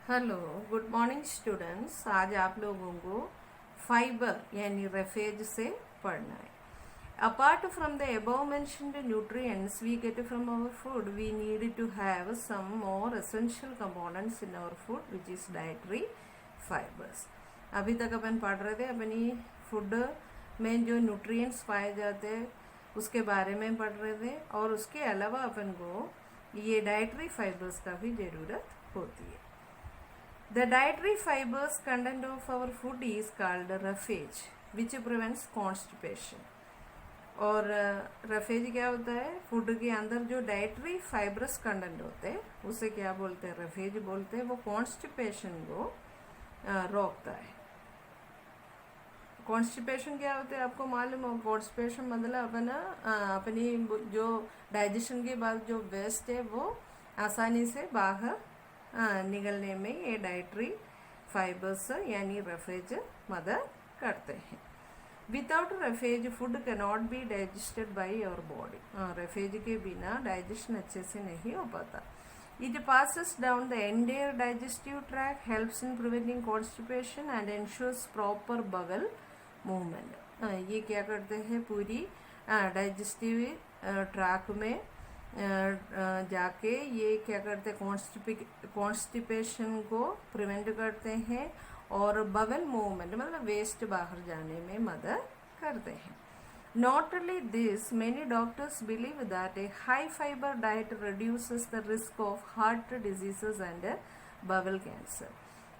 Hello, good morning students. आज आप लोगों को फाइबर यानी रेफेज से पढ़ना है। Apart from the above mentioned nutrients we get from our food, we need to have some more essential components in our food which is dietary fibres. अभी तक अपन पढ़ रहे थे अपनी फूड में जो न्यूट्रिएंट्स पाए जाते हैं उसके बारे में पढ़ रहे थे, और उसके अलावा अपन को ये डाइटरी फाइबर्स का भी ज़रूरत होती है। The dietary fibers content of our food is called roughage, which prevents constipation. और रफेज क्या होता है? फूड के अंदर जो डाइटरी फाइबरस कंटेंट होते हैं उसे क्या बोलते हैं? रफेज बोलते हैं। वो कॉन्स्टिपेशन को रोकता है। कॉन्स्टिपेशन क्या होता है आपको मालूम हो? कॉन्स्टिपेशन मतलब अपनी जो डाइजेशन के बाद जो वेस्ट है वो आसानी से बाहर निकलने में ये डाइटरी फाइबर्स यानी रफेज मदद करते हैं। Without roughage food cannot be digested by our body. Roughage के बिना डाइजेशन अच्छे से नहीं हो पाता। It passes down the entire digestive tract, helps in preventing constipation and ensures proper bowel movement. ये क्या करते हैं? पूरी डाइजेस्टिव ट्रैक में जाके ये क्या करते हैं? कॉन्स्टिपेशन को प्रिवेंट करते हैं और बवल मूवमेंट मतलब वेस्ट बाहर जाने में मदद करते हैं। Not only this, many doctors believe that a high fibre diet reduces the risk of heart diseases and bowel cancer.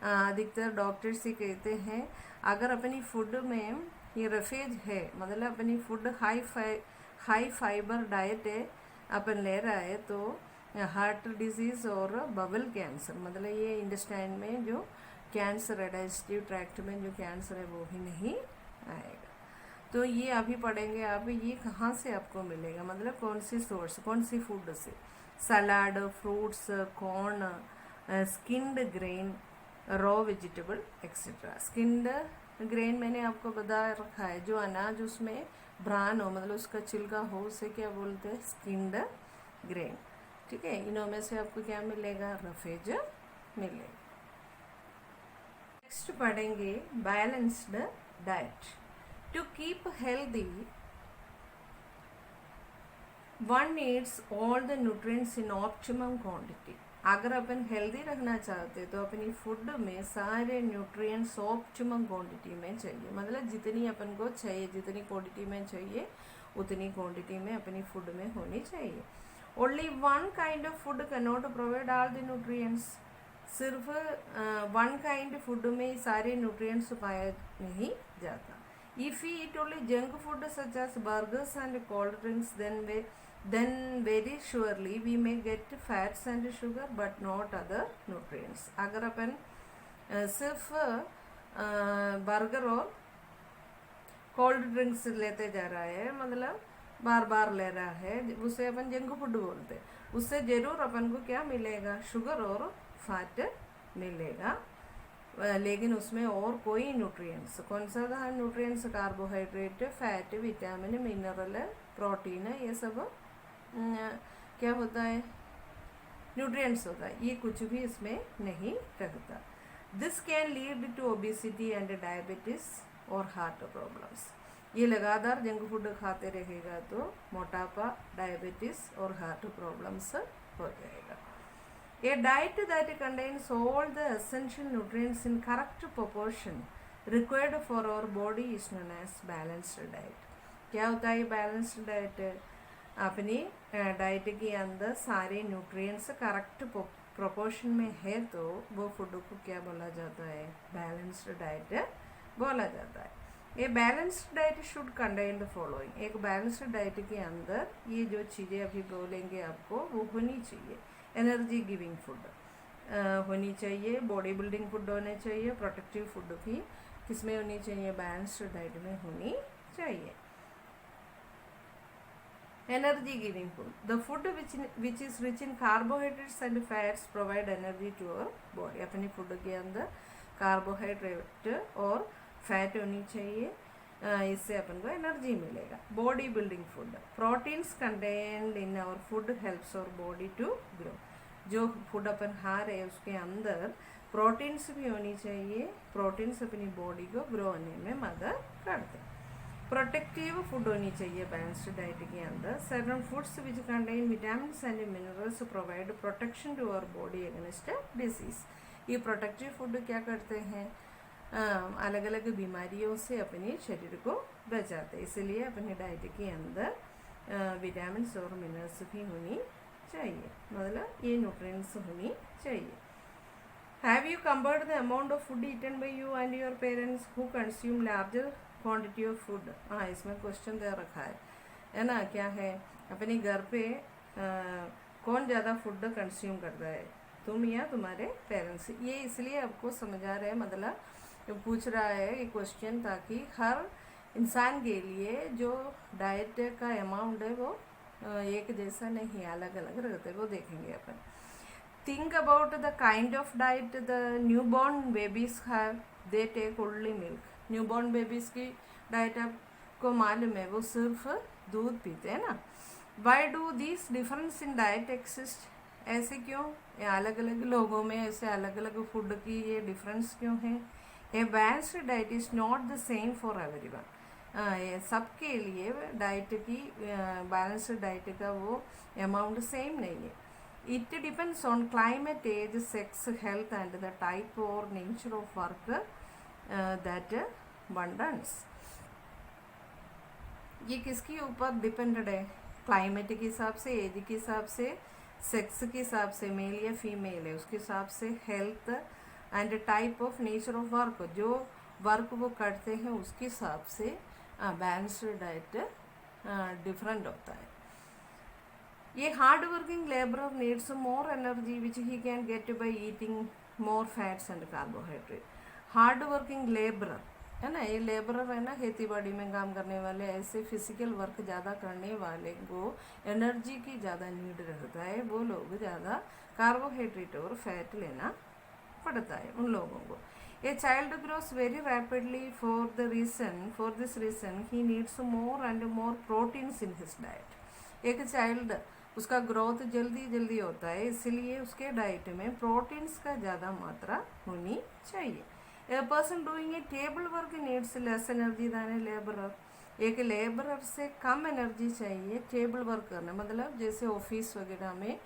अधिकतर डॉक्टर्स ही कहते हैं अगर अपनी फूड में ये रफेज है, मतलब अपनी फूड हाई फाइबर डाइट है अपन ले रहा है, तो हार्ट डिजीज़ और बवल कैंसर मतलब ये इंटेस्टाइन में जो कैंसर है, डाइजेस्टिव ट्रैक्ट में जो कैंसर है वो भी नहीं आएगा। तो ये अभी पढ़ेंगे आप, ये कहाँ से आपको मिलेगा, मतलब कौन सी सोर्स, कौन सी फूड से? Salad, fruits, corn, skinned grain, raw vegetable etcetera. Skinned grain मैंने आपको बता रखा है, जो अनाज उसमें ब्रान हो मतलब उसका छिलका हो उसे क्या बोलते हैं? Skinned grain. ठीक है, इनों में से आपको क्या मिलेगा? रफेज मिलेगा। नेक्स्ट पढ़ेंगे balanced diet. To keep healthy one needs all the nutrients in optimum quantity. अगर अपन हेल्दी रखना चाहते तो अपनी फूड में सारे न्यूट्रिएंट्स ऑप्टिमम क्वांटिटी में चाहिए, मतलब जितनी अपन को चाहिए, जितनी क्वांटिटी में चाहिए उतनी क्वांटिटी में अपनी फूड में होनी चाहिए। Only one kind of food can not provide all the nutrients. सिर्फ वन काइंड फूड में सारे न्यूट्रिएंट्स पाया नहीं जाता। If we eat only junk food such as burgers and cold drinks then very surely we may get fats and sugar but not other nutrients. अगर अपन सिर्फ burger और cold drinks लेते जा रहा है, मतलब बार बार ले रहा है, उसे अपन जंक फूड बोलते हैं, उससे ज़रूर अपन को क्या मिलेगा? शुगर और फैट मिलेगा, लेकिन उसमें और कोई न्यूट्रिएंट्स, कौन सा था nutrients? Carbohydrate, fat, vitamin, mineral, protein, ये सब क्या होता है? न्यूट्रिएंट्स होता है। ये कुछ भी इसमें नहीं रहता। This can lead to obesity and diabetes और हार्ट प्रॉब्लम्स। ये लगातार जंक फूड खाते रहेगा तो मोटापा, डायबिटीज और हार्ट प्रॉब्लम्स हो जाएगा। A diet that contains all the essential nutrients in correct proportion required for our body is known as balanced diet. क्या होता है बैलेंस्ड डाइट? अपनी डाइट के अंदर सारे न्यूट्रिएंट्स करेक्ट प्रोपोर्शन में है तो वो फूड को क्या बोला जाता है? बैलेंस्ड डाइट बोला जाता है। ये balanced diet should contain the following. एक बैलेंस्ड डाइट के अंदर ये जो चीज़ें अभी बोलेंगे आपको वो होनी चाहिए। एनर्जी गिविंग फूड होनी चाहिए, बॉडी बिल्डिंग फूड होने चाहिए, प्रोटेक्टिव फूड भी किसमें होनी चाहिए? बैलेंस्ड डाइट में होनी चाहिए। Energy giving food, the food which is rich in carbohydrates and fats provide energy to our body. अपनी फूड के अंदर कार्बोहाइड्रेट और फैट होनी चाहिए, इससे अपन को एनर्जी मिलेगा। Body building food, proteins contained in our food helps our body to grow. जो फूड अपन खा रहे हैं उसके अंदर प्रोटीन्स भी होनी चाहिए, प्रोटीन्स अपनी बॉडी को ग्रो होने में मदद करते हैं। प्रोटेक्टिव फूड होनी चाहिए बैलेंस्ड डाइट के अंदर। Certain foods which contain vitamins and minerals provide protection to our body against disease. ये प्रोटेक्टिव फूड क्या करते हैं, अलग अलग बीमारियों से अपने शरीर को बचाते हैं, इसलिए अपने डाइट के अंदर विटामिन्स और मिनरल्स भी होनी चाहिए, मतलब ये न्यूट्रिएंट्स होनी चाहिए। Have you compared the amount of food eaten by you and your parents who consume larger quantity of food? हाँ, इसमें क्वेश्चन दे रखा है ना, क्या है, अपने घर पे कौन ज़्यादा फूड कंज्यूम करता है, तुम या तुम्हारे पेरेंट्स? ये इसलिए आपको समझा रहे हैं, मतलब पूछ रहा है ये क्वेश्चन ताकि हर इंसान के लिए जो डाइट का अमाउंट है वो एक जैसा नहीं, अलग अलग रहते, वो देखेंगे अपन। Think about the kind of diet the newborn babies have, they take only milk. Newborn babies की डाइट आपको मालूम है, वो सिर्फ दूध पीते हैं ना। Why do this difference in diet exist? ऐसे क्यों, अलग अलग लोगों में ऐसे अलग अलग फूड की ये डिफरेंस क्यों है? A balanced diet is not the same for everyone. सबके लिए डाइट की बैलेंस्ड डाइट का वो अमाउंट सेम नहीं है। It depends on climate, age, sex, health and the type और nature of work that one does. ये किसके ऊपर डिपेंडेड है? क्लाइमेट के हिसाब से, एज के हिसाब से, सेक्स के हिसाब से, मेल या फीमेल है उसके हिसाब से, health and type of nature of work, जो वर्क वो करते हैं उसके हिसाब से बैलेंस्ड डाइट डिफरेंट होता है। ये hard working labourer needs more energy which he can get by eating more fats and carbohydrate. Hard working labourer है ना, ये लेबरर है ना, खेती बाड़ी में काम करने वाले, ऐसे फिजिकल वर्क ज़्यादा करने वाले को एनर्जी की ज़्यादा नीड रहता है, वो लोग ज़्यादा कार्बोहाइड्रेट और फैट लेना पड़ता है उन लोगों को। A child grows very rapidly for this reason he needs more and more proteins in his diet. एक चाइल्ड उसका ग्रोथ जल्दी जल्दी होता है, इसलिए उसके डाइट में प्रोटीन्स का ज़्यादा मात्रा होनी चाहिए। A person doing a table work needs less energy than a labourer. एक लेबरर से कम एनर्जी चाहिए टेबल वर्क करना, मतलब जैसे ऑफिस वगैरह में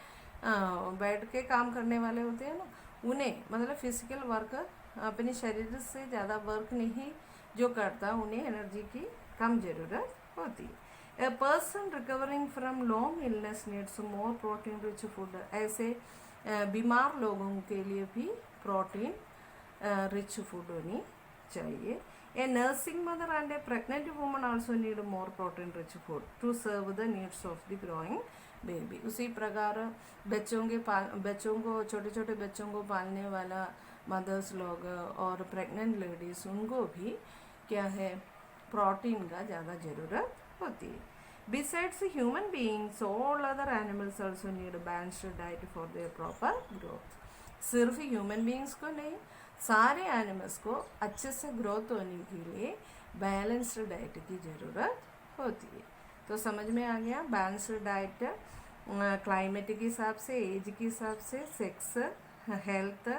बैठ के काम करने वाले होते हैं ना, उन्हें मतलब फिजिकल वर्क अपने शरीर से ज़्यादा वर्क नहीं जो करता, उन्हें एनर्जी की कम ज़रूरत होती है। A person recovering from long illness needs more protein rich food. ऐसे बीमार लोगों के लिए भी प्रोटीन रिच फूड होनी चाहिए। A nursing mother and a pregnant woman also need more protein rich food to serve the needs of the growing baby. उसी प्रकार बच्चों को छोटे छोटे बच्चों को पालने वाला मदर्स लोग और प्रेग्नेंट लेडीज़, उनको भी क्या है, प्रोटीन का ज़्यादा ज़रूरत होती है। Besides human beings all other animals also need balanced diet for their proper growth. सिर्फ ह्यूमन बीइंग्स को नहीं, सारे एनिमल्स को अच्छे से ग्रोथ होने के लिए बैलेंस्ड डाइट की ज़रूरत होती है। तो समझ में आ गया, बैलेंस्ड डाइट क्लाइमेट के हिसाब से, एज के हिसाब से, sex, health,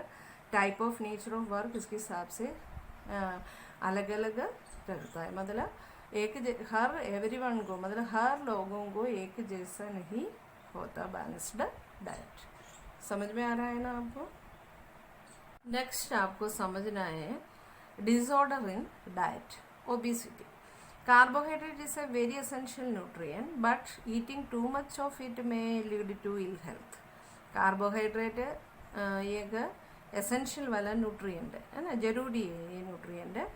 type of nature of work, इसके हिसाब से अलग अलग रहता है। मतलब हर एवरीवन को, मतलब हर लोगों को एक जैसा नहीं होता बैलेंस्ड डाइट। समझ में आ रहा है ना आपको? नेक्स्ट आपको समझना है disorder in diet, obesity. Carbohydrate is a very essential nutrient, but eating too much of it may lead to ill health. Carbohydrate एक एसेंशियल वाला न्यूट्रिएंट है ना, जरूरी है ये न्यूट्रिएंट है,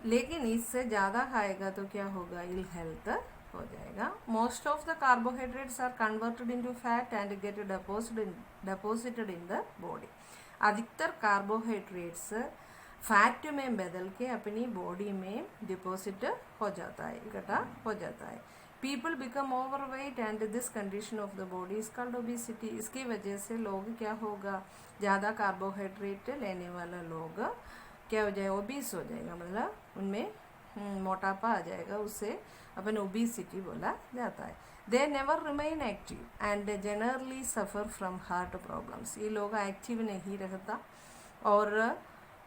लेकिन इससे ज़्यादा खाएगा तो क्या होगा, इल हेल्थ हो जाएगा। Most of the carbohydrates are converted into fat and get deposited in the body. अधिकतर कार्बोहाइड्रेट्स फैट में बदल के अपनी बॉडी में डिपॉजिट हो जाता है, इकट्ठा हो जाता है। People become overweight and this condition of the body is called obesity. इसकी वजह से लोग क्या होगा, ज़्यादा कार्बोहाइड्रेट लेने वाला लोग क्या हो जाए, ओबीस हो जाएगा, मतलब उनमें मोटापा आ जाएगा, उसे अपन ओबेसिटी बोला जाता है। They never remain active and generally suffer from heart problems. ये लोग एक्टिव नहीं रहता और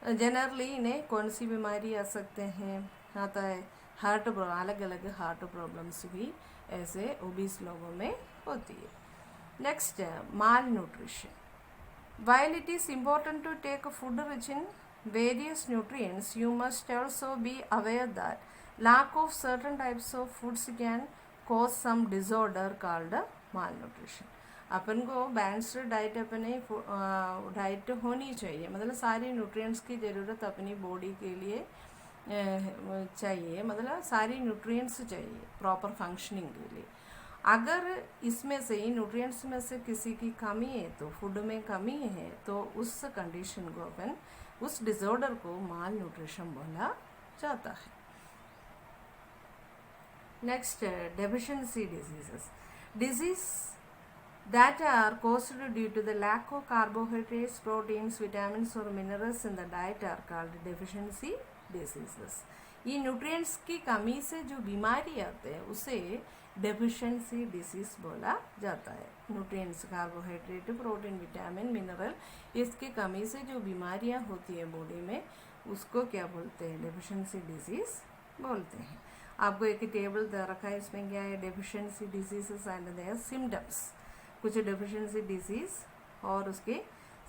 जनरली इन्हें कौन सी बीमारी आ सकते हैं, आता है हार्ट, अलग अलग हार्ट प्रॉब्लम्स भी ऐसे ओबीस लोगों में होती है। Next, mall nutrition. While it is important to take food rich in various nutrients, you must also be aware that lack of certain types of foods can cause some disorder called malnutrition. अपन को balanced diet अपने diet होनी चाहिए, मतलब सारे nutrients की ज़रूरत अपनी body के लिए चाहिए, मतलब सारी न्यूट्रिएंट्स चाहिए प्रॉपर फंक्शनिंग के लिए। अगर इसमें से न्यूट्रिएंट्स में से किसी की कमी है, तो फूड में कमी है, तो उस कंडीशन को अपन, उस डिसऑर्डर को माल न्यूट्रिशन बोला जाता है। Next, deficiency diseases. Disease that are caused due to the lack of carbohydrates, proteins, vitamins or minerals in the diet are called deficiency diseases. ये न्यूट्रिएंट्स की कमी से जो बीमारी आते हैं उसे डेफिशिएंसी डिसीज बोला जाता है। Nutrients, carbohydrate, protein, vitamin, mineral, इसकी कमी से जो बीमारियां होती है बॉडी में, उसको क्या बोलते हैं, डेफिशिएंसी डिजीज बोलते हैं। आपको एक टेबल दे रखा है, इसमें क्या है, deficiency diseases and there symptoms. कुछ डेफिशिएंसी डिजीज और उसके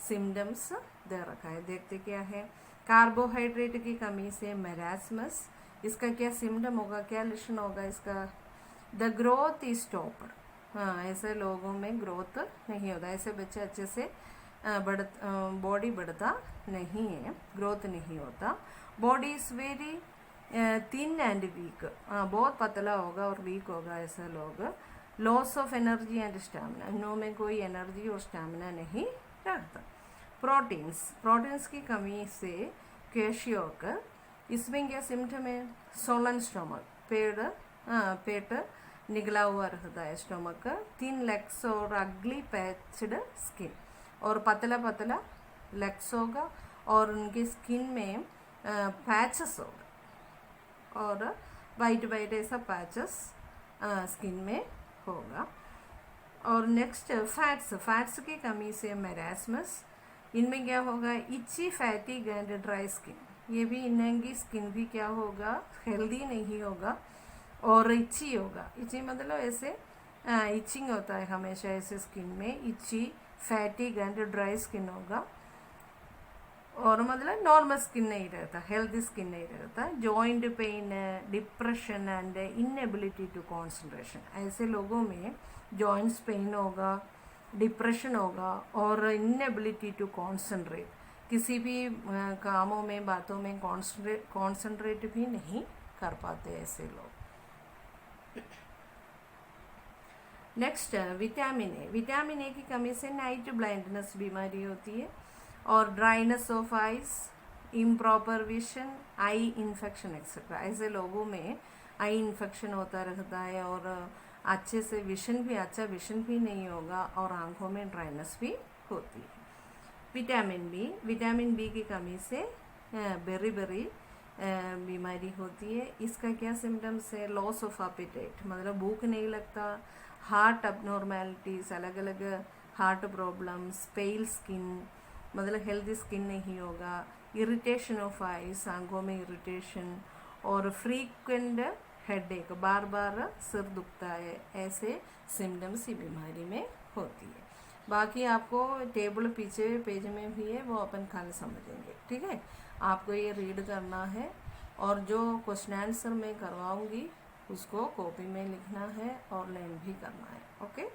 सिम्टम्स दे रखा है, देखते क्या है। कार्बोहाइड्रेट की कमी से मैरास्मस, इसका क्या सिम्टम होगा, क्या लक्षण होगा इसका, द ग्रोथ इज स्टॉप्ड। हाँ, ऐसे लोगों में ग्रोथ नहीं होता, ऐसे बच्चे अच्छे से बॉडी बढ़ता नहीं है, ग्रोथ नहीं होता। Body is very thin and weak, बहुत पतला होगा और वीक होगा ऐसे लोग। Loss of energy and stamina, इनों में कोई एनर्जी और स्टैमिना नहीं रहता। प्रोटीन्स की कमी से क्वेशियोकर, इसमें क्या सिम्टम है, सोलन स्टोमक, पेट निगला हुआ रहता है स्टोमक, थिन लेग्स और अगली पैच्ड स्किन, और पतला पतला लेग्स होगा और उनकी स्किन में पैचेस होगा और वाइट वाइट ऐसा पैचेस स्किन में होगा। और नेक्स्ट, फैट्स की कमी से मैरास्मस, इनमें क्या होगा, इची, फैटिग एंड ड्राई स्किन, ये भी इनकी स्किन भी क्या होगा, हेल्दी नहीं होगा और इची होगा। इची मतलब ऐसे इचिंग होता है हमेशा ऐसे स्किन में, इची, फैटिग एंड ड्राई स्किन होगा और मतलब नॉर्मल स्किन नहीं रहता, हेल्दी स्किन नहीं रहता। Joint pain, depression and inability to concentration, ऐसे लोगों में जॉइंट्स पेन होगा, डिप्रेशन होगा और इनएबिलिटी टू कॉन्सेंट्रेट, किसी भी कामों में, बातों में कॉन्सेंट्रेट भी नहीं कर पाते ऐसे लोग। नेक्स्ट, विटामिन ए की कमी से नाइट ब्लाइंडनेस बीमारी होती है और dryness of eyes, improper vision, eye infection etcetera. ऐसे लोगों में आई इन्फेक्शन होता रहता है और अच्छे से अच्छा विजन भी नहीं होगा और आंखों में ड्राइनेस भी होती है। विटामिन बी की कमी से बेरी बीमारी होती है। इसका क्या सिम्टम्स है, लॉस ऑफ एपेटाइट, मतलब भूख नहीं लगता, हार्ट अबनॉर्मैलिटीज़, अलग अलग हार्ट प्रॉब्लम्स, पेल स्किन, मतलब हेल्दी स्किन नहीं होगा, इरिटेशन ऑफ आइज, आंखों में इरिटेशन और फ्रीक्वेंट हेडेक, बार बार सिर दुखता है, ऐसे सिम्टम्स ये बीमारी में होती है। बाकी आपको टेबल पीछे पेज में भी है, वो अपन कल समझेंगे, ठीक है। आपको ये रीड करना है और जो क्वेश्चन आंसर मैं करवाऊँगी उसको कॉपी में लिखना है और लर्न भी करना है, ओके।